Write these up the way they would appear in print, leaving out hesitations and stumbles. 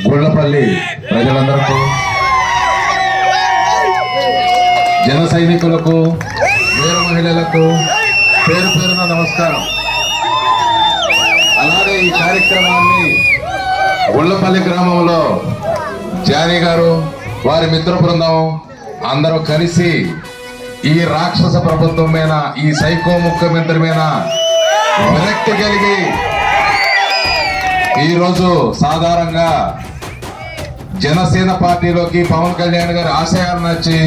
గుళ్ళపల్లి ప్రజలందరికీ, జన సైనికులకు, వీర మహిళలకు పేరు పేరున నమస్కారం. అలాగే ఈ కార్యక్రమాన్ని గుళ్ళపల్లి గ్రామంలో జానీ గారు, వారి మిత్ర బృందం అందరూ కలిసి ఈ రాక్షస ప్రభుత్వం మీద, ఈ సైకో ముఖ్యమంత్రి మీద విరక్తి కలిగి ఈరోజు సాధారణంగా జనసేన పార్టీలోకి పవన్ కళ్యాణ్ గారి ఆశయాలు నచ్చి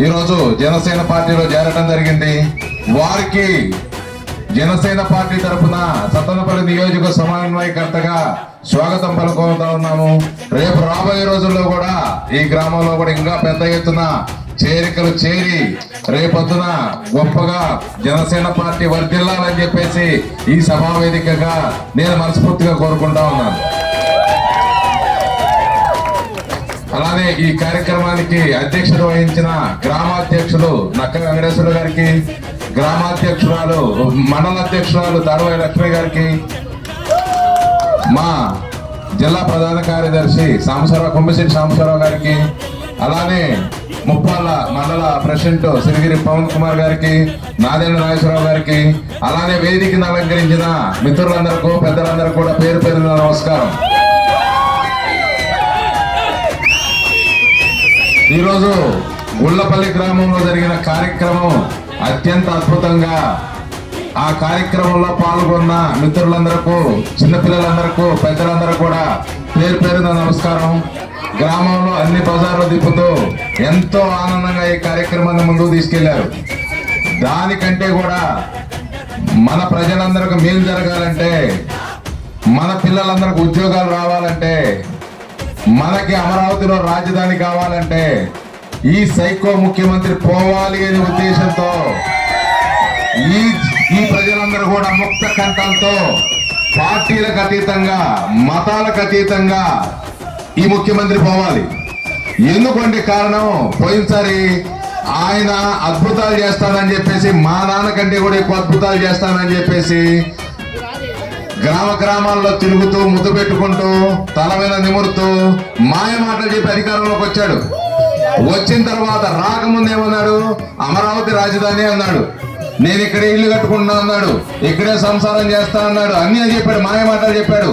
ఈరోజు జనసేన పార్టీలో చేరడం జరిగింది. వారికి జనసేన పార్టీ తరఫున సత్తెనపల్లి నియోజక సమన్వయకర్తగా స్వాగతం పలుకుతా ఉన్నాము. రేపు రాబోయే రోజుల్లో కూడా ఈ గ్రామంలో కూడా ఇంకా పెద్ద ఎత్తున చేరికలు చేరి రేపొద్దున గొప్పగా జనసేన పార్టీ వర్ధిల్లాలని చెప్పేసి ఈ సభా వేదికగా నేను మనస్ఫూర్తిగా కోరుకుంటా ఉన్నాను. అలానే ఈ కార్యక్రమానికి అధ్యక్షత వహించిన గ్రామాధ్యక్షులు నక్క వెంకటేశ్వర గారికి, గ్రామాధ్యక్షురాలు మండల అధ్యక్షురాలు దాడవాయి లక్ష్మి గారికి, మా జిల్లా ప్రధాన కార్యదర్శి కొమ్మిశెట్టి సాంబశివరావు గారికి, అలానే ముప్పాళ్ళ మండల ప్రెసిడెంట్ సిరిగిరి పవన్ కుమార్ గారికి, నాదేంద్ర నాగేశ్వరరావు గారికి, అలానే వేదికను అలంకరించిన మిత్రులందరికీ, పెద్దలందరూ కూడా పేరు పేరున నమస్కారం. ఈరోజు గుళ్ళపల్లి గ్రామంలో జరిగిన కార్యక్రమం అత్యంత అద్భుతంగా, ఆ కార్యక్రమంలో పాల్గొన్న మిత్రులందరికీ, చిన్నపిల్లలందరికీ, పెద్దలందరూ కూడా పేరు పేరున నమస్కారం. గ్రామంలో అన్ని బజార్లు తిప్పుతూ ఎంతో ఆనందంగా ఈ కార్యక్రమాన్ని ముందుకు తీసుకెళ్లారు. దానికంటే కూడా మన ప్రజలందరికీ మేలు జరగాలంటే, మన పిల్లలందరికీ ఉద్యోగాలు రావాలంటే, మనకి అమరావతిలో రాజధాని కావాలంటే ఈ సైకో ముఖ్యమంత్రి పోవాలి అనే ఉద్దేశంతో ఈ ప్రజలందరూ కూడా ముక్త కంఠంతో, పార్టీలకు అతీతంగా, మతాలకు అతీతంగా ఈ ముఖ్యమంత్రి పోవాలి. ఎందుకంటే కారణం, పోయినసారి ఆయన అద్భుతాలు చేస్తానని చెప్పేసి, మా నాన్న కంటే కూడా ఎక్కువ అద్భుతాలు చేస్తానని చెప్పేసి గ్రామ గ్రామాల్లో తిరుగుతూ, ముద్దు పెట్టుకుంటూ, తల మీద నిమురుతూ మాయ మాటలు చెప్పి అధికారంలోకి వచ్చాడు. వచ్చిన తర్వాత రాకముందు ఏమన్నాడు, అమరావతి రాజధాని అన్నాడు, నేను ఇక్కడే ఇల్లు కట్టుకుంటున్నా అన్నాడు, ఇక్కడే సంసారం చేస్తా అన్నాడు, అన్ని చెప్పాడు, మాయ మాటలు చెప్పాడు,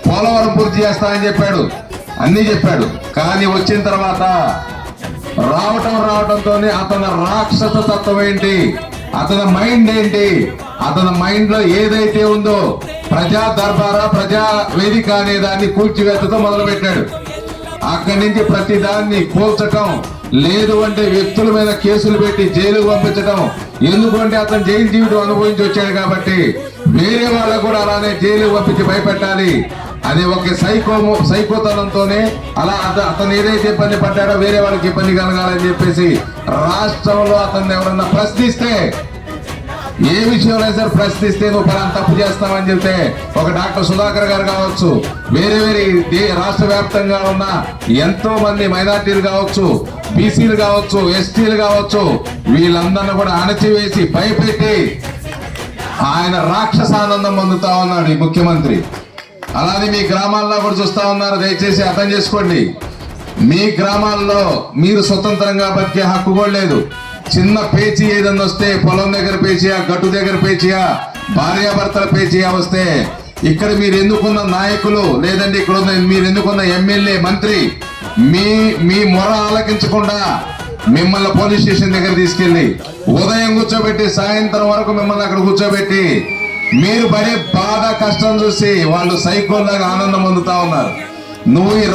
పోలవరం పూర్తి చేస్తా అని చెప్పాడు, అన్ని చెప్పాడు. కానీ వచ్చిన తర్వాత రావటంతోనే అతని రాక్షస తత్వం ఏంటి, అతని మైండ్ ఏంటి, అతని మైండ్ లో ఏదైతే ఉందో ప్రజా దర్బారా, ప్రజా వేదిక అనే దాన్ని కూల్చివేతతో మొదలు పెట్టాడు. అక్కడి నుంచి ప్రతి దాన్ని కూల్చటం, లేదు అంటే వ్యక్తుల మీద కేసులు పెట్టి జైలుకు పంపించడం. ఎందుకంటే అతను జైలు జీవితం అనుభవించి వచ్చాడు కాబట్టి వేరే వాళ్ళకు కూడా అలానే జైలుకు పంపించి భయపెట్టాలి అది ఒక సైకోతనంతోనే అలా అతను ఏదైతే ఇబ్బంది పడ్డాడో వేరే వాళ్ళకి ఇబ్బంది కలగాలని చెప్పేసి రాష్ట్రంలో అతన్ని ఎవరన్నా ప్రశ్నిస్తే, ఏ విషయంలో సరే ప్రశ్నిస్తే నువ్వు పలానా తప్పు చేస్తావని చెప్తే, ఒక డాక్టర్ సుధాకర్ గారు కావచ్చు, వేరే వేరే రాష్ట్ర వ్యాప్తంగా ఉన్న ఎంతో మంది మైనార్టీలు కావచ్చు, బీసీలు కావచ్చు, ఎస్టీలు కావచ్చు, వీళ్ళందరినీ కూడా అణచివేసి భయపెట్టి ఆయన రాక్షసానందం పొందుతా ఉన్నాడు ఈ ముఖ్యమంత్రి. అలానే మీ గ్రామాల్లో కూడా చూస్తా ఉన్నారు. దయచేసి అర్థం చేసుకోండి, మీ గ్రామాల్లో మీరు స్వతంత్రంగా బతికే హక్కు కూడా లేదు. చిన్న పేచీ ఏదన్నా వస్తే, పొలం దగ్గర పేచియా, గట్టు దగ్గర పేచియా, భార్యాభర్తల పేచియా వస్తే, ఇక్కడ మీరు ఎన్నుకున్న నాయకులు, లేదంటే ఇక్కడ మీరు ఎన్నుకున్న ఎమ్మెల్యే, మంత్రి మీ మొర ఆలకించకుండా మిమ్మల్ని పోలీస్ స్టేషన్ దగ్గర తీసుకెళ్లి ఉదయం కూర్చోబెట్టి సాయంత్రం వరకు మిమ్మల్ని అక్కడ కూర్చోబెట్టి మీరు పడే బాధ కష్టం చూసి వాళ్ళు సైకోల్లాగా ఆనందం పొందుతా ఉన్నారు. నువ్వు ఈ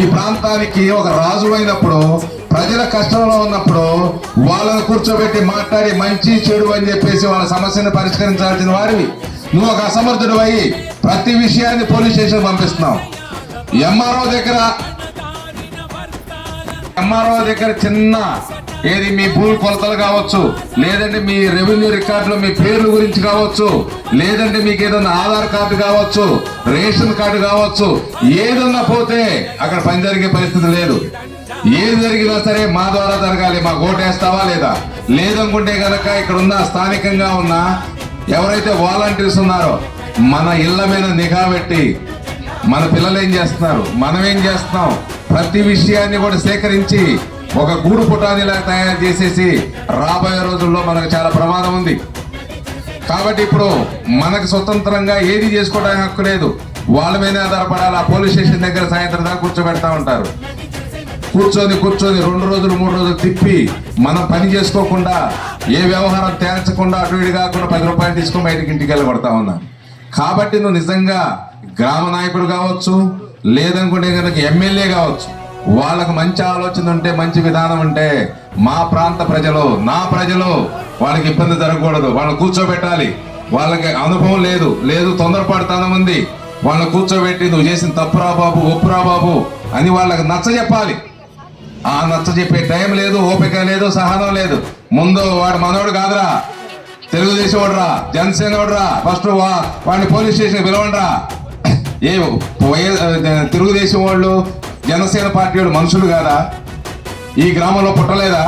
ఈ ప్రాంతానికి ఒక రాజు అయినప్పుడు, ప్రజల కష్టంలో ఉన్నప్పుడు వాళ్ళని కూర్చోబెట్టి మాట్లాడి మంచి చెడు అని చెప్పేసి వాళ్ళ సమస్యను పరిష్కరించాల్సిన వారివి నువ్వు ఒక అసమర్థుడు అయ్యి ప్రతి విషయాన్ని పోలీస్ స్టేషన్ పంపిస్తున్నావు. ఎంఆర్ఓ దగ్గర చిన్న ఏది మీ భూమి కొలతలు కావచ్చు, లేదంటే మీ రెవెన్యూ రికార్డులో మీ పేర్ల గురించి కావచ్చు, లేదంటే మీకు ఏదన్నా ఆధార్ కార్డు కావచ్చు, రేషన్ కార్డు కావచ్చు, ఏదన్నా పోతే అక్కడ పని జరిగే పరిస్థితి లేదు. ఏది జరిగినా సరే మా ద్వారా జరగాలి, మాకు ఓటేస్తావా లేదా, లేదనుకుంటే గనక ఇక్కడ ఉన్న స్థానికంగా ఉన్న ఎవరైతే వాలంటీర్స్ ఉన్నారో మన ఇళ్ల మీద నిఘా పెట్టి మన పిల్లలు ఏం చేస్తున్నారు, మనం ఏం చేస్తున్నాం, ప్రతి విషయాన్ని కూడా సేకరించి ఒక గూడు పుటానిలా తయారు చేసేసి రాబోయే రోజుల్లో మనకు చాలా ప్రమాదం ఉంది. కాబట్టి ఇప్పుడు మనకు స్వతంత్రంగా ఏది చేసుకోవడానికి హక్కు లేదు, వాళ్ళ మీద ఆధారపడాలి. ఆ పోలీస్ స్టేషన్ దగ్గర సాయంత్రం దాకా కూర్చోబెడతా ఉంటారు. కూర్చొని 2 రోజులు 3 రోజులు తిప్పి మనం పని చేసుకోకుండా, ఏ వ్యవహారం తేల్చకుండా, అటు ఇటు కాకుండా 10 రూపాయలు తీసుకొని బయటకి ఇంటికి వెళ్ళబడతా ఉన్నాను. కాబట్టి నువ్వు నిజంగా గ్రామ నాయకుడు కావచ్చు, లేదనుకుంటే కనుక ఎమ్మెల్యే కావచ్చు, వాళ్ళకు మంచి ఆలోచన ఉంటే, మంచి విధానం ఉంటే, మా ప్రాంత ప్రజలు, నా ప్రజలు వాళ్ళకి ఇబ్బంది జరగకూడదు. వాళ్ళని కూర్చోబెట్టాలి. వాళ్ళకి అనుభవం లేదు తొందరపడతానం ఉంది. వాళ్ళని కూర్చోబెట్టి నువ్వు చేసిన తప్పురా బాబు, ఒప్పురా బాబు అని వాళ్ళకి నచ్చ చెప్పాలి. ఆ నచ్చ చెప్పే టైం లేదు, ఓపిక లేదు, సహనం లేదు. ముందు వాడు మనోడు కాదురా, తెలుగుదేశం వాడురా, జనసేన వాడురా, ఫస్ట్ వాడిని పోలీస్ స్టేషన్ పిలవండిరా. ఏ తెలుగుదేశం వాళ్ళు, జనసేన పార్టీ వాళ్ళు మనుషులు కాదా? ఈ గ్రామంలో పుట్టలేదా?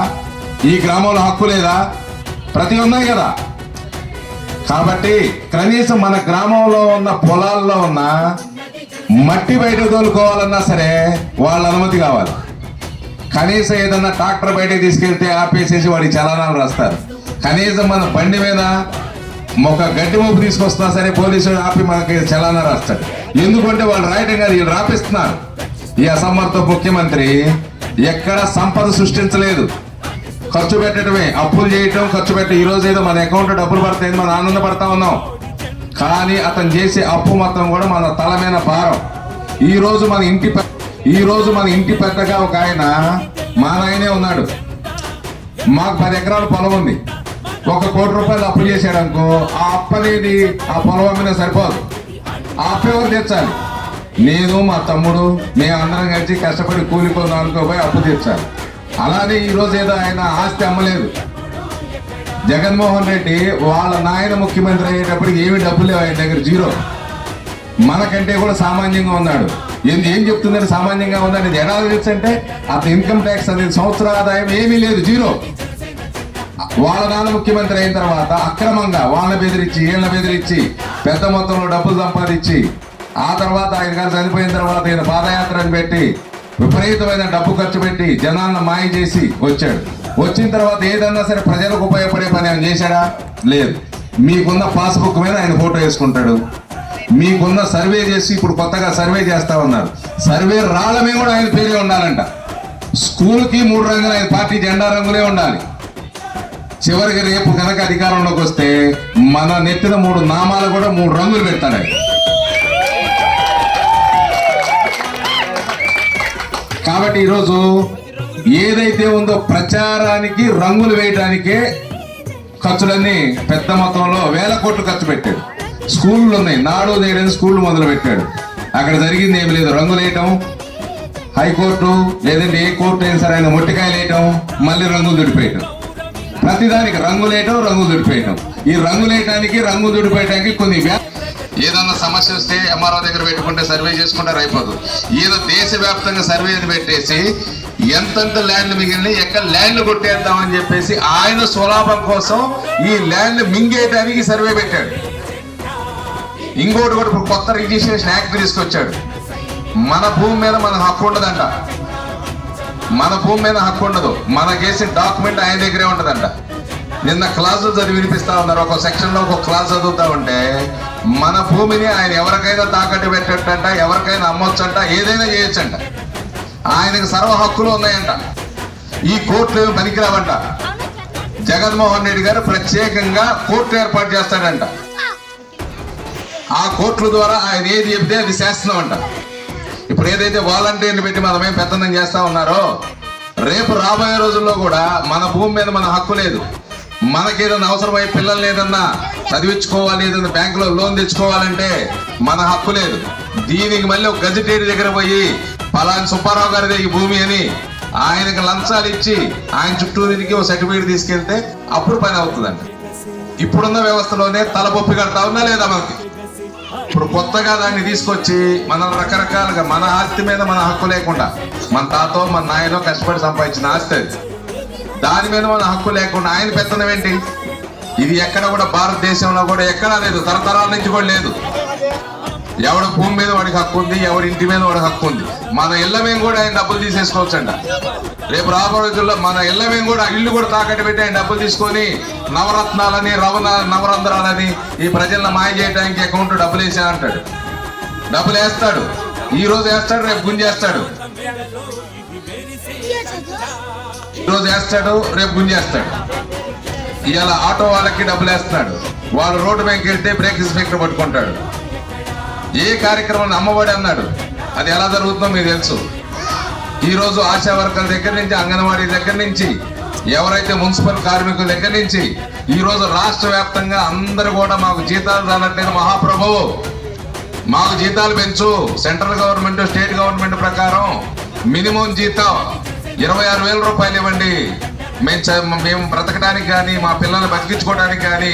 ఈ గ్రామంలో హక్కు లేదా? ప్రతి ఉన్నాయి కదా. కాబట్టి కనీసం మన గ్రామంలో ఉన్న పొలాల్లో ఉన్న మట్టి బయట తోలుకోవాలన్నా సరే వాళ్ళ అనుమతి కావాలి. కనీసం ఏదన్నా ట్రాక్టర్ బయటకు తీసుకెళ్తే ఆపేసేసి వాడికి చలానాలు రాస్తారు. కనీసం మన బండి మీద ఒక గడ్డి మోపు తీసుకొస్తున్నా సరే పోలీసులు ఆపి మనకి చలానా రాస్తాడు. ఎందుకంటే వాళ్ళు రాయటం కాదు, వీళ్ళు రాపిస్తున్నారు. ఈ అసమర్థ ముఖ్యమంత్రి ఎక్కడ సంపద సృష్టించలేదు, ఖర్చు పెట్టడమే, అప్పులు చేయటం, ఖర్చు పెట్టడం. ఈ రోజు ఏదో మన అకౌంట్లో డబ్బులు పడతాయి, మనం ఆనందపడతా ఉన్నాం. కానీ అతను చేసే అప్పు మొత్తం కూడా మన తల మీద భారం. ఈ రోజు మన ఇంటి పెద్దగా ఒక ఆయన, మా నాయనే ఉన్నాడు. మాకు 10 ఎకరాల పొలం ఉంది. 1 కోటి రూపాయలు అప్పు చేశాడు అనుకో, ఆ అప్పు అనేది ఆ పొలం అమ్మినా సరిపోదు. ఆ అప్పు ఎవరు తీర్చాలి? నేను, మా తమ్ముడు, మేము అందరం కలిసి కష్టపడి కూలిపోదాం అనుకోపోయి అప్పు తీర్చాలి. అలానే ఈరోజు ఏదో ఆయన ఆస్తి అమ్మలేదు. జగన్మోహన్ రెడ్డి వాళ్ళ నాయన ముఖ్యమంత్రి అయ్యేటప్పటికి ఏమి డబ్బులు లేవు ఆయన దగ్గర, జీరో. మనకంటే కూడా సామాన్యంగా ఉన్నాడు. ఏం చెప్తుందని సామాన్యంగా ఉందని ఎలా తెలుసు అంటే, అతని ఇన్కమ్ ట్యాక్స్ అనేది సంవత్సర ఆదాయం ఏమీ లేదు, జీరో. వాళ్ళ నాన్న ముఖ్యమంత్రి అయిన తర్వాత అక్రమంగా వాళ్ళని బెదిరించి, వీళ్ళని బెదిరించి పెద్ద మొత్తంలో డబ్బులు సంపాదించి, ఆ తర్వాత ఆయన గారు చనిపోయిన తర్వాత ఈయన పాదయాత్రను పెట్టి విపరీతమైన డబ్బు ఖర్చు పెట్టి జనాలను మాయ చేసి వచ్చాడు. వచ్చిన తర్వాత ఏదన్నా సరే ప్రజలకు ఉపయోగపడే పని ఆయన చేశాడా? లేదు. మీకున్న పాస్బుక్ మీద ఆయన ఫోటో వేసుకుంటాడు. మీకున్న సర్వే చేసి, ఇప్పుడు కొత్తగా సర్వే చేస్తా ఉన్నారు, సర్వే రాళ్ళ మీద కూడా ఆయన పేరే ఉండాలంట. స్కూల్కి 3 రంగులు ఆయన పార్టీ జెండా రంగులే ఉండాలి. చివరికి రేపు కనుక అధికారంలోకి వస్తే మన నెత్తిన 3 నామాలు కూడా 3 రంగులు పెడతాడు ఆయన. కాబట్టి ఈరోజు ఏదైతే ఉందో ప్రచారానికి, రంగులు వేయడానికే ఖర్చులన్నీ పెద్ద మొత్తంలో 1000 కోట్లు ఖర్చు పెట్టాడు. స్కూళ్ళు ఉన్నాయి, నాడు నేడు స్కూళ్ళు మొదలు పెట్టాడు. అక్కడ జరిగింది ఏమి లేదు, రంగులు వేయటం, హైకోర్టు లేదంటే ఏ కోర్టు అయినా సరే ఆయన మొట్టికాయలు వేయటం, మళ్ళీ రంగులు దుడిపేయటం. ప్రతిదానికి రంగులేయటం, రంగులు దుడిపేయటం. ఈ రంగులేయటానికి, రంగులు దుడిపేయటానికి కొన్ని ఏదన్నా సమస్య వస్తే ఎంఆర్ఓ దగ్గర పెట్టుకుంటే సర్వే చేసుకుంటారు, అయిపోతుంది. ఏదో దేశవ్యాప్తంగా సర్వేని పెట్టేసి ఎంతెంత ల్యాండ్లు మిగిలినాయి, ఎక్కడ ల్యాండ్లు కొట్టేద్దామని చెప్పేసి ఆయన స్వలాభం కోసం ఈ ల్యాండ్ మింగేయడానికి సర్వే పెట్టాడు. ఇంకోటి కూడా ఇప్పుడు కొత్త రిజిస్ట్రేషన్ యాక్ట్ తీసుకొచ్చాడు. మన భూమి మీద మనకు హక్కు ఉండదంట. మన భూమి మీద హక్కు ఉండదు. మనకేసిన డాక్యుమెంట్ ఆయన దగ్గరే ఉండదంట. నిన్న క్లాసులు చదివి వినిపిస్తా ఉన్నారు. ఒక సెక్షన్ లో ఒక క్లాస్ చదువుతా ఉంటే మన భూమిని ఆయన ఎవరికైనా తాకట్టు పెట్టేటంట, ఎవరికైనా అమ్మొచ్చంట, ఏదైనా చేయొచ్చంట. ఆయనకు సర్వ హక్కులు ఉన్నాయంట. ఈ కోర్టులు పనికిరావంట. జగన్మోహన్ రెడ్డి గారు ప్రత్యేకంగా కోర్టు ఏర్పాటు చేస్తాడంట. ఆ కోర్టుల ద్వారా ఆయన ఏది చెబితే అది శాసనం అంట. ఇప్పుడు ఏదైతే వాలంటీర్లు పెట్టి మనమేం పెత్తనం చేస్తా ఉన్నారో, రేపు రాబోయే రోజుల్లో కూడా మన భూమి మీద మన హక్కు లేదు. మనకేదైనా అవసరమై పిల్లల్ని ఏదన్నా చదివించుకోవాలి, ఏదైనా బ్యాంకులో లోన్ తెచ్చుకోవాలంటే మన హక్కు లేదు. దీనికి మళ్ళీ ఒక గజిటేరి దగ్గర పోయి పలాని సుబ్బారావు గారిదే ఈ భూమి అని ఆయనకు లంచాలు ఇచ్చి ఆయన చుట్టూ తిరిగి ఒక సర్టిఫికేట్ తీసుకెళ్తే అప్పుడు పని అవుతుందంట. ఇప్పుడున్న వ్యవస్థలోనే తలపొప్పి కడతా ఉన్నా లేదా మనకి? ఇప్పుడు కొత్తగా దాన్ని తీసుకొచ్చి మన రకరకాలుగా మన ఆస్తి మీద మన హక్కు లేకుండా, మన తాతో మన నాయనో కష్టపడి సంపాదించిన ఆస్తి అది, దాని మీద మన హక్కు లేకుండా ఆయన పెత్తనం ఏంటి? ఇది ఎక్కడ కూడా భారతదేశంలో కూడా ఎక్కడా లేదు, తరతరాల నుంచి కూడా లేదు. ఎవడి భూమి మీద వాడికి హక్కు ఉంది, ఎవడి ఇంటి మీద వాడికి హక్కు ఉంది. మన ఇళ్ళ మేము కూడా ఆయన డబ్బులు తీసేసుకోవచ్చంట. రేపు రాబోయే రోజుల్లో మన ఇళ్ళ మేము కూడా ఇల్లు కూడా తాకట్టు పెట్టి ఆయన డబ్బులు తీసుకొని నవరత్నాలని నవరంధ్రాలని ఈ ప్రజలను మాయ చేయడానికి అకౌంట్ డబ్బులు వేసానంటాడు. డబ్బులు వేస్తాడు, ఈ రోజు వేస్తాడు, రేపు గుంజేస్తాడు. ఈ రోజు వేస్తాడు, రేపు గుంజేస్తాడు. ఇవాళ ఆటో వాళ్ళకి డబ్బులు వేస్తున్నాడు, వాళ్ళు రోడ్డు బ్యాంక్కి వెళ్తే బ్రేక్ ఇన్స్పెక్టర్ పట్టుకుంటాడు. ఏ కార్యక్రమం అమ్మఒడి అన్నాడు, అది ఎలా జరుగుతుందో మీకు తెలుసు. ఈ రోజు ఆశా వర్కర్ల దగ్గర నుంచి, అంగన్వాడీ దగ్గర నుంచి, ఎవరైతే మున్సిపల్ కార్మికుల దగ్గర నుంచి ఈ రోజు రాష్ట్ర వ్యాప్తంగా అందరూ కూడా మాకు జీతాలు రానట్లేదు మహాప్రభువు, మాకు జీతాలు పెంచు, సెంట్రల్ గవర్నమెంట్ స్టేట్ గవర్నమెంట్ ప్రకారం మినిమం జీతం 26,000 రూపాయలు ఇవ్వండి, మేము బ్రతకడానికి కానీ మా పిల్లల్ని బతికించుకోవడానికి కానీ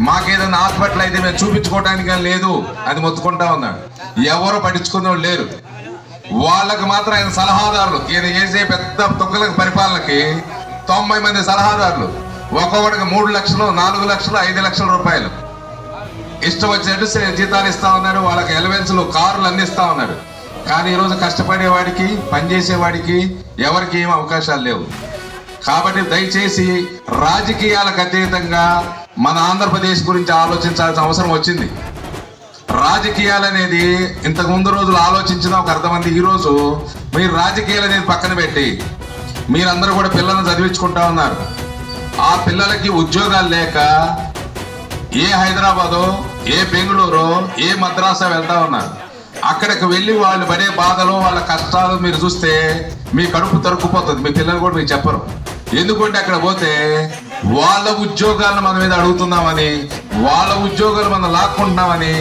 మాకేదైనా హాస్పిటల్ అయితే మేము చూపించుకోవడానికి కానీ లేదు అని మొత్తుకుంటా ఉన్నాడు. ఎవరు పట్టించుకునే వాళ్ళు లేరు. వాళ్ళకి మాత్రం ఆయన సలహాదారులు, ఈయన చేసే పెద్ద తొక్కల పరిపాలనకి 90 మంది సలహాదారులు, ఒక్కొక్కడికి 3 లక్షలు 4 లక్షలు 5 లక్షల రూపాయలు ఇష్టం వచ్చినట్టు జీతాలు ఇస్తా ఉన్నాడు. వాళ్ళకి ఎలవెన్స్లు కార్లు అన్ని ఇస్తా ఉన్నాడు. కానీ ఈరోజు కష్టపడేవాడికి, పనిచేసేవాడికి ఎవరికి ఏం అవకాశాలు లేవు. కాబట్టి దయచేసి రాజకీయాలకు అతీతంగా మన ఆంధ్రప్రదేశ్ గురించి ఆలోచించాల్సిన అవసరం వచ్చింది. రాజకీయాలు అనేది ఇంతకు ముందు రోజులు ఆలోచించిన ఒక అర్థమంది. ఈరోజు మీరు రాజకీయాలు అనేది పక్కన పెట్టి మీరందరూ కూడా పిల్లలను చదివించుకుంటా ఉన్నారు. ఆ పిల్లలకి ఉద్యోగాలు లేక ఏ హైదరాబాదో, ఏ బెంగళూరు, ఏ మద్రాసా వెళ్తా ఉన్నారు. అక్కడికి వెళ్ళి వాళ్ళు పడే బాధలు, వాళ్ళ కష్టాలు మీరు చూస్తే మీ కడుపు తరుక్కుపోతుంది. మీ పిల్లలు కూడా మీకు చెప్పరు. ఎందుకంటే అక్కడ పోతే వాళ్ళ ఉద్యోగాలను మన మీద అడుగుతున్నామని, వాళ్ళ ఉద్యోగాలు మనం లాక్కుంటున్నామని,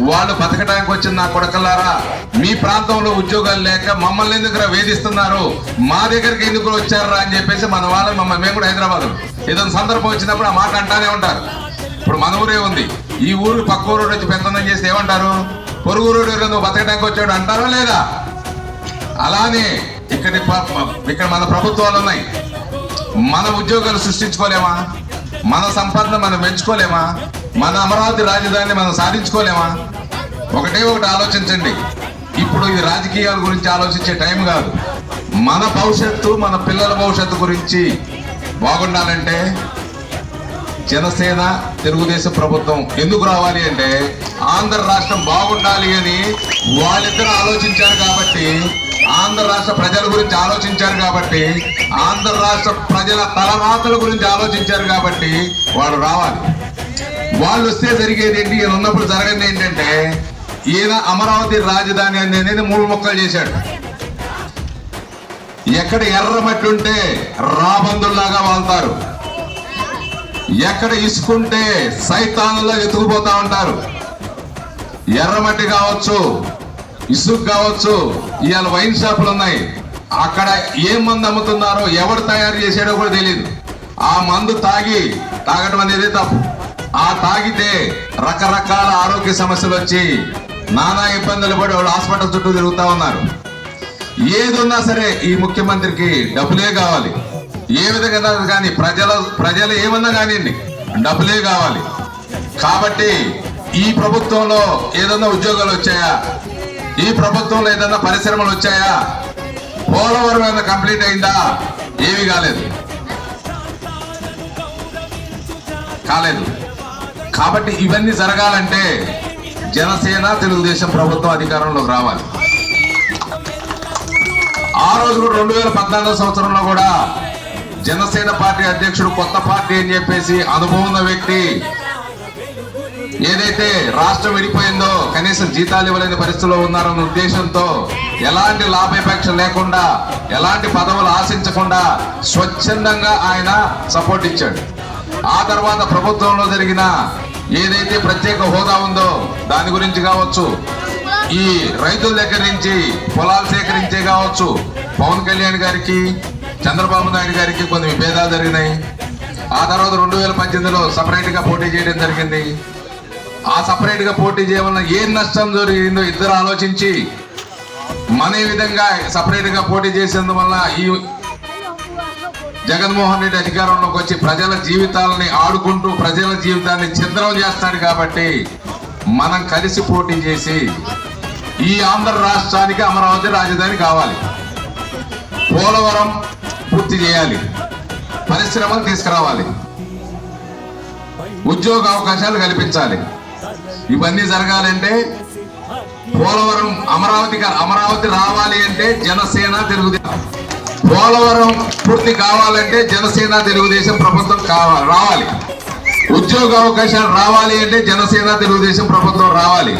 వాళ్ళు బతకడానికి వచ్చిన నా కొడకలారా మీ ప్రాంతంలో ఉద్యోగాలు లేక మమ్మల్ని ఎందుకు వేధిస్తున్నారు, మా దగ్గరికి ఎందుకు వచ్చారా అని చెప్పేసి మన వాళ్ళని మేము కూడా హైదరాబాద్ ఏదైనా సందర్భం వచ్చినప్పుడు ఆ మాట అంటానే ఉంటారు. ఇప్పుడు మన ఊరే ఉంది, ఈ ఊరు పక్క ఊరు వచ్చి పెద్దనం చేస్తే ఏమంటారు, పొరుగు ఊరు నువ్వు బతకడానికి వచ్చాడు అంటారా లేదా? అలానే ఇక్కడ మన ప్రభుత్వాలు ఉన్నాయి. మన ఉద్యోగాలు సృష్టించుకోలేమా? మన సంపదను మనం పెంచుకోలేమా? మన అమరావతి రాజధానిని మనం సాధించుకోలేమా? ఒకటి ఆలోచించండి. ఇప్పుడు ఇది రాజకీయాల గురించి ఆలోచించే టైం కాదు. మన భవిష్యత్తు, మన పిల్లల భవిష్యత్తు గురించి బాగుండాలంటే జనసేన తెలుగుదేశం ప్రభుత్వం ఎందుకు రావాలి అంటే ఆంధ్ర రాష్ట్రం బాగుండాలి అని వాళ్ళిద్దరూ ఆలోచించారు కాబట్టి, ఆంధ్ర రాష్ట్ర ప్రజల గురించి ఆలోచించారు కాబట్టి, ఆంధ్ర రాష్ట్ర ప్రజల తలరాతల గురించి ఆలోచించారు కాబట్టి వాళ్ళు రావాలి. వాళ్ళు వస్తే జరిగేది ఏంటి, ఈయన ఉన్నప్పుడు జరగదు ఏంటంటే ఈయన అమరావతి రాజధాని అనేది 3 ముక్కలు చేశాడు. ఎక్కడ ఎర్రమట్టి ఉంటే రాబందుల్లాగా వాళ్తారు, ఎక్కడ ఇసుకుంటే సైతానులా ఎత్తుకుపోతా ఉంటారు. ఎర్రమట్టి కావచ్చు, ఇసుక కావచ్చు, ఇవాళ వైన్ షాపులు ఉన్నాయి, అక్కడ ఏ మందు అమ్ముతున్నారో ఎవరు తయారు చేసాడో కూడా తెలియదు. ఆ మందు తాగటం అనేది తప్పు. ఆ తాగితే రకరకాల ఆరోగ్య సమస్యలు వచ్చి నానా ఇబ్బందులు పడి వాళ్ళు హాస్పిటల్ చుట్టూ తిరుగుతా ఉన్నారు. ఏదున్నా సరే ఈ ముఖ్యమంత్రికి డబ్బులే కావాలి. ఏ విధంగా కానీ ప్రజలు ఏమన్నా కానివ్వండి, డబ్బులే కావాలి. కాబట్టి ఈ ప్రభుత్వంలో ఏదన్నా ఉద్యోగాలు వచ్చాయా, ఈ ప్రభుత్వంలో ఏదన్నా పరిశ్రమలు వచ్చాయా, పోలవరం ఏదైనా కంప్లీట్ అయిందా? ఏమీ కాలేదు. కాబట్టి ఇవన్నీ జరగాలంటే జనసేన తెలుగుదేశం ప్రభుత్వం అధికారంలోకి రావాలి. ఆ రోజు కూడా 2014 సంవత్సరంలో కూడా జనసేన పార్టీ అధ్యక్షుడు కొత్త పార్టీ అని చెప్పేసి అనుభవం ఉన్న వ్యక్తి ఏదైతే రాష్ట్రం విడిపోయిందో కనీసం జీతాలు ఇవ్వలేని పరిస్థితిలో ఉన్నారన్న ఉద్దేశంతో ఎలాంటి లాభాపేక్ష లేకుండా, ఎలాంటి పదవులు ఆశించకుండా స్వచ్ఛందంగా ఆయన సపోర్ట్ ఇచ్చాడు. ఆ తర్వాత ప్రభుత్వంలో జరిగిన ఏదైతే ప్రత్యేక హోదా ఉందో దాని గురించి కావచ్చు, ఈ రైతుల దగ్గర నుంచి పొలాలు సేకరించే కావచ్చు, పవన్ కళ్యాణ్ గారికి చంద్రబాబు నాయుడు గారికి కొన్ని విభేదాలు జరిగినాయి. ఆ తర్వాత 2018లో సపరేట్ గా పోటీ చేయడం జరిగింది. ఆ సపరేట్ గా పోటీ చేయవలన ఏ నష్టం జరిగిందో ఇద్దరు ఆలోచించి మన విధంగా సపరేట్ గా పోటీ చేసేందువల్ల జగన్మోహన్ రెడ్డి అధికారంలోకి వచ్చి ప్రజల జీవితాలని ఆడుకుంటూ ప్రజల జీవితాన్ని ఛిద్రం చేస్తాడు. కాబట్టి మనం కలిసి పోటీ చేసి ఈ ఆంధ్ర రాష్ట్రానికి అమరావతి రాజధాని కావాలి, పోలవరం పూర్తి చేయాలి, పరిశ్రమలు తీసుకురావాలి, ఉద్యోగ అవకాశాలు కల్పించాలి. ఇవన్నీ జరగాలంటే పోలవరం అమరావతి రావాలి అంటే జనసేన తెలుగుదేశం, పోలవరం పూర్తి కావాలంటే జనసేన తెలుగుదేశం ప్రభుత్వం రావాలి, ఉద్యోగ అవకాశాలు రావాలి అంటే జనసేన తెలుగుదేశం ప్రభుత్వం రావాలి,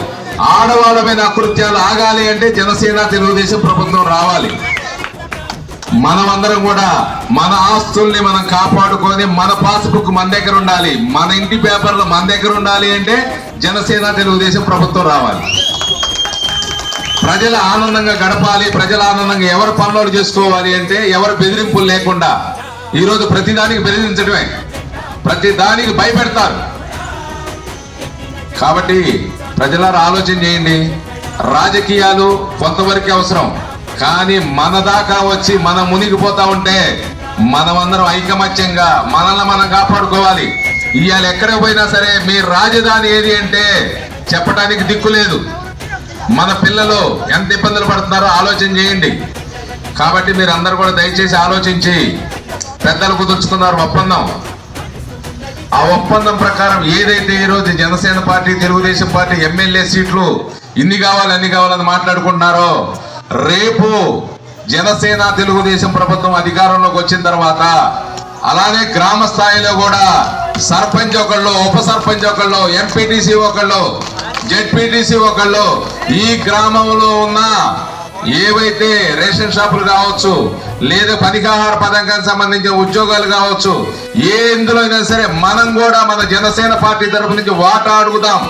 ఆడవాళ్ళ మీద అకృత్యాలు ఆగాలి అంటే జనసేన తెలుగుదేశం ప్రభుత్వం రావాలి. మనమందరం కూడా మన ఆస్తుల్ని మనం కాపాడుకొని మన పాస్బుక్ మన దగ్గర ఉండాలి, మన ఇంటి పేపర్లు మన దగ్గర ఉండాలి అంటే జనసేన తెలుగుదేశం ప్రభుత్వం రావాలి. ప్రజలు ఆనందంగా గడపాలి, ప్రజల ఆనందంగా ఎవరు పనులు చేసుకోవాలి అంటే ఎవరు బెదిరింపులు లేకుండా. ఈరోజు ప్రతిదానికి బెదిరించడమే, ప్రతిదానికి భయపెడతారు. కాబట్టి ప్రజలారా ఆలోచన చేయండి. రాజకీయాలు కొంతవరకు అవసరం, కానీ మన దాకా వచ్చి మనం మునిగిపోతా ఉంటే మనమందరం ఐకమత్యంగా మనల్ని మనం కాపాడుకోవాలి. ఇవాళ ఎక్కడికి పోయినా సరే మీ రాజధాని ఏది అంటే చెప్పడానికి దిక్కు లేదు. మన పిల్లలు ఎంత ఇబ్బందులు పడుతున్నారో ఆలోచన చేయండి. కాబట్టి మీరు అందరూ కూడా దయచేసి ఆలోచించి పెద్దలు కుదుర్చుకున్నారు ఒప్పందం. ఆ ఒప్పందం ప్రకారం ఏదైతే ఈరోజు Janasena party Telugu Desam party MLA సీట్లు ఇన్ని కావాలి అన్ని కావాలని మాట్లాడుకుంటున్నారో, రేపు జనసేన తెలుగుదేశం ప్రభుత్వం అధికారంలోకి వచ్చిన తర్వాత అలానే గ్రామ స్థాయిలో కూడా సర్పంచ్ ఒకళ్ళు, ఉప సర్పంచ్ ఒకళ్ళు, ఎంపీటీసీ ఒకళ్ళు, జెడ్పీటీసీ ఒకళ్ళు, ఈ గ్రామంలో ఉన్న ఏవైతే రేషన్ షాపులు కావచ్చు లేదా పనికాహార పథకానికి సంబంధించిన ఉద్యోగాలు కావచ్చు, ఎందులో అయినా సరే మనం కూడా మన జనసేన పార్టీ తరఫు నుంచి వాటా అడుగుదాం.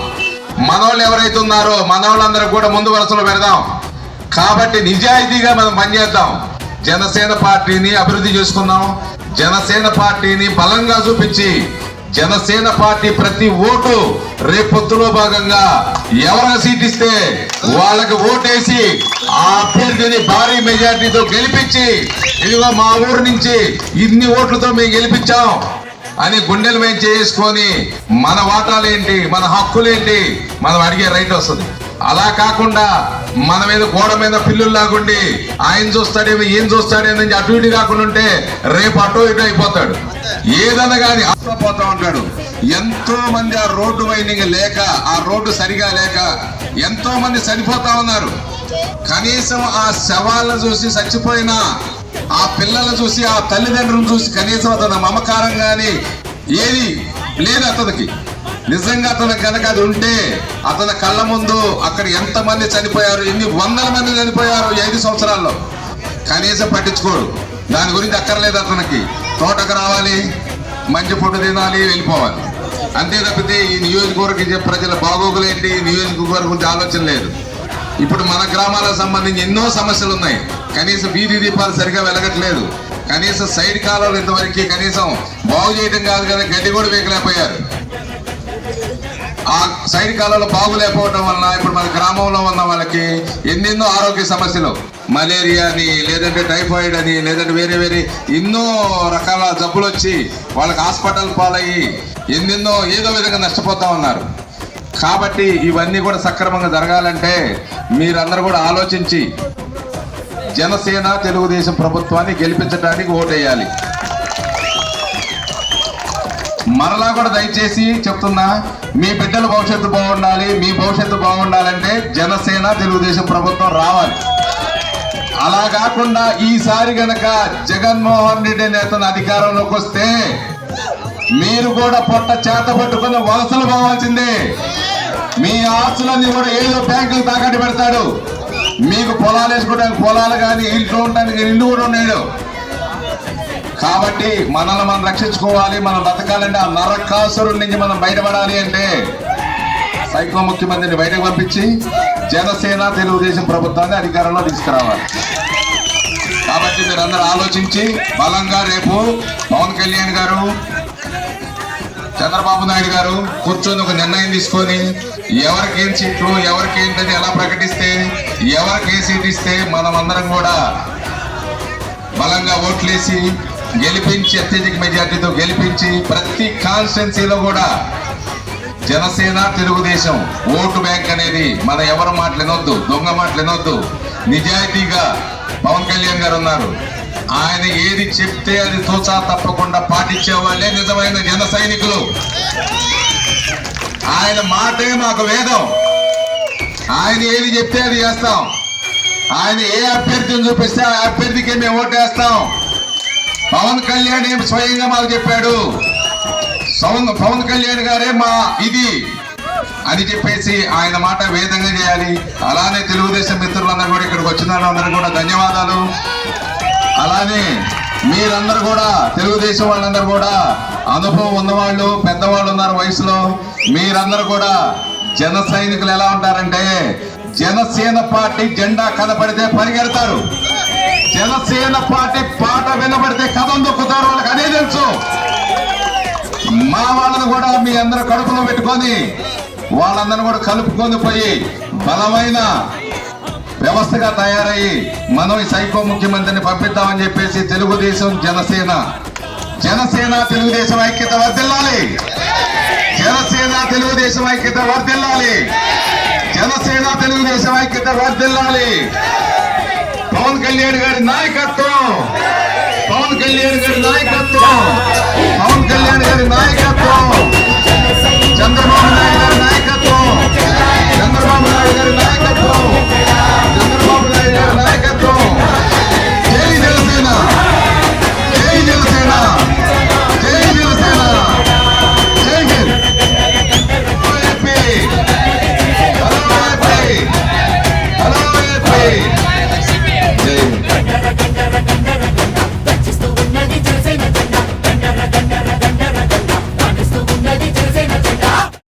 మనోళ్ళు ఎవరైతే ఉన్నారో మనోళ్ళందరూ కూడా ముందు వరుసలో పెడదాం. కాబట్టి నిజాయితీగా మనం పనిచేద్దాం, జనసేన పార్టీని అభివృద్ధి చేసుకుందాం, జనసేన పార్టీని బలంగా చూపించి జనసేన పార్టీ ప్రతి ఓటు రేపొత్తులో భాగంగా ఎవరికి సీట్ ఇస్తే వాళ్ళకి ఓటేసి ఆ అభ్యర్థిని భారీ మెజార్టీతో గెలిపించి ఇదిగో మా ఊరు నుంచి ఇన్ని ఓట్లతో మేము గెలిపించాం అని గుండెలు మేము చేసుకొని మన వాటాలేంటి మన హక్కులేంటి మనం అడిగే రైట్ వస్తుంది. అలా కాకుండా మన మీద గోడ మీద పిల్లుల్లాగుండి ఆయన చూస్తాడేమో ఏం చూస్తాడేమో అటు ఇటు కాకుండా ఉంటే రేపు అటు ఇటు అయిపోతాడు, ఏదన్నా కానీ పోతా ఉంటాడు. ఎంతో మంది ఆ రోడ్డు వైండింగ్ లేక ఆ రోడ్డు సరిగా లేక ఎంతో మంది చనిపోతా ఉన్నారు. కనీసం ఆ శవాలను చూసి చచ్చిపోయిన ఆ పిల్లలను చూసి ఆ తల్లిదండ్రులను చూసి కనీసం అతని మమకారం కానీ ఏది లేదు అతనికి. నిజంగా అతను కనుక అది ఉంటే అతని కళ్ళ ముందు అక్కడ ఎంతమంది చనిపోయారు, ఎన్ని వందల మంది చనిపోయారు 5 సంవత్సరాల్లో, కనీసం పట్టించుకోడు. దాని గురించి అక్కర్లేదు అతనికి. తోటకు రావాలి, మంచి ఫుడ్ తినాలి, వెళ్ళిపోవాలి, అంతే తప్పితే ఈ నియోజకవర్గ ప్రజల బాగోగులేంటి, నియోజకవర్గం గురించి ఆలోచన లేదు. ఇప్పుడు మన గ్రామాలకు సంబంధించి ఎన్నో సమస్యలు ఉన్నాయి. కనీసం వీధి దీపాలు సరిగా వెలగట్లేదు, కనీసం సైడ్ కాలువలు ఇంతవరకు కనీసం బాగు చేయడం కాదు కదా, గడ్డి కూడా వేయలేకపోయారు. ఆ సైడ్ కాలంలో బాగులేకపోవడం వలన ఇప్పుడు మన గ్రామంలో ఉన్న వాళ్ళకి ఎన్నెన్నో ఆరోగ్య సమస్యలు, మలేరియా అని లేదంటే టైఫాయిడ్ అని లేదంటే వేరే వేరే ఎన్నో రకాల జబ్బులు వచ్చి వాళ్ళకి హాస్పిటల్ పాలయ్యి ఎన్నెన్నో ఏదో విధంగా నష్టపోతా ఉన్నారు. కాబట్టి ఇవన్నీ కూడా సక్రమంగా జరగాలంటే మీరందరూ కూడా ఆలోచించి జనసేన తెలుగుదేశం ప్రభుత్వాన్ని గెలిపించడానికి ఓటేయాలి. మరలా కూడా దయచేసి చెప్తున్నా, మీ బిడ్డల భవిష్యత్తు బాగుండాలి, మీ భవిష్యత్తు బాగుండాలంటే జనసేన తెలుగుదేశం ప్రభుత్వం రావాలి. అలా కాకుండా ఈసారి గనక జగన్మోహన్ రెడ్డి నేతను అధికారంలోకి వస్తే మీరు కూడా పొట్ట చేత పట్టుకుని వలసలు పోవాల్సిందే. మీ ఆస్తులన్నీ కూడా ఏదో బ్యాంకులు తాకట్టు పెడతాడు. మీకు పొలాలు వేసుకోవడానికి పొలాలు కానీ ఇంట్లో ఉండడానికి ఇల్లు కూడా ఉన్నాడు. కాబట్టి మనల్ని మనం రక్షించుకోవాలి, మనం బతకాలంటే ఆ నరకాసురుడి నుంచి మనం బయటపడాలి అంటే సైకో ముఖ్యమంత్రిని బయటకు పంపించి జనసేన తెలుగుదేశం ప్రభుత్వాన్ని అధికారంలో తీసుకురావాలి. కాబట్టి మీరందరూ ఆలోచించి బలంగా రేపు పవన్ కళ్యాణ్ గారు, చంద్రబాబు నాయుడు గారు కూర్చొని ఒక నిర్ణయం తీసుకొని ఎవరికేం సీట్లు ఎవరికి ఏంటని ఎలా ప్రకటిస్తే ఎవరికి ఏ సీట్ ఇస్తే మనం అందరం కూడా బలంగా ఓట్లేసి గెలిపించి అత్యధిక మెజార్టీతో గెలిపించి ప్రతి కాన్స్టిట్యున్సీలో కూడా జనసేన తెలుగుదేశం ఓటు బ్యాంక్ అనేది మన ఎవరు మాటలేనొద్దు, దొంగ మాటలేనొద్దు. నిజాయితీగా పవన్ కళ్యాణ్ గారు ఉన్నారు. ఆయన ఏది చెప్తే అది తోచా తప్పకుండా పాటించే వాళ్ళే నిజమైన జన సైనికులు. ఆయన మాటే మాకు వేదం. ఆయన ఏది చెప్తే అది చేస్తాం. ఆయన ఏ అభ్యర్థిని చూపిస్తే ఆ అభ్యర్థికి మేము ఓటేస్తాం. పవన్ కళ్యాణ్ ఏం స్వయంగా మాకు చెప్పాడు, పవన్ కళ్యాణ్ గారే మా ఇది అని చెప్పేసి ఆయన మాట వేదంగా చేయాలి. అలానే తెలుగుదేశం మిత్రులందరూ కూడా ఇక్కడికి వచ్చిన వాళ్ళందరూ కూడా ధన్యవాదాలు. అలానే మీరందరూ కూడా తెలుగుదేశం వాళ్ళందరూ కూడా అనుభవం ఉన్నవాళ్ళు, పెద్దవాళ్ళు ఉన్నారు వయసులో. మీరందరూ కూడా జన సైనికులు ఎలా ఉంటారంటే జనసేన పార్టీ జెండా కనపడితే పరిగెడతారు, జనసేన పార్టీ పాట వినబడితే కథం దొక్కుతారు. వాళ్ళకి అదే తెలుసు. మా వాళ్ళను కూడా మీ అందరూ కడుపులో పెట్టుకొని వాళ్ళందరూ కూడా కలుపుకొని పోయి బలమైన వ్యవస్థగా తయారయ్యి మనం ఈ సైకో ముఖ్యమంత్రిని పంపిద్దామని చెప్పేసి తెలుగుదేశం జనసేన తెలుగుదేశం ఐక్యత వర్ధిల్లాలి. జనసేన తెలుగుదేశం ఐక్యత వర్ధిల్లాలి. జనసేన తెలుగుదేశం ఐక్యత వర్ధిల్లాలి. పవన్ కళ్యాణ్ గారి నాయకత్వం, పవన్ కళ్యాణ్ గారి నాయకత్వం, పవన్ కళ్యాణ్ గారి నాయకత్వం, చంద్రబాబు నాయుడు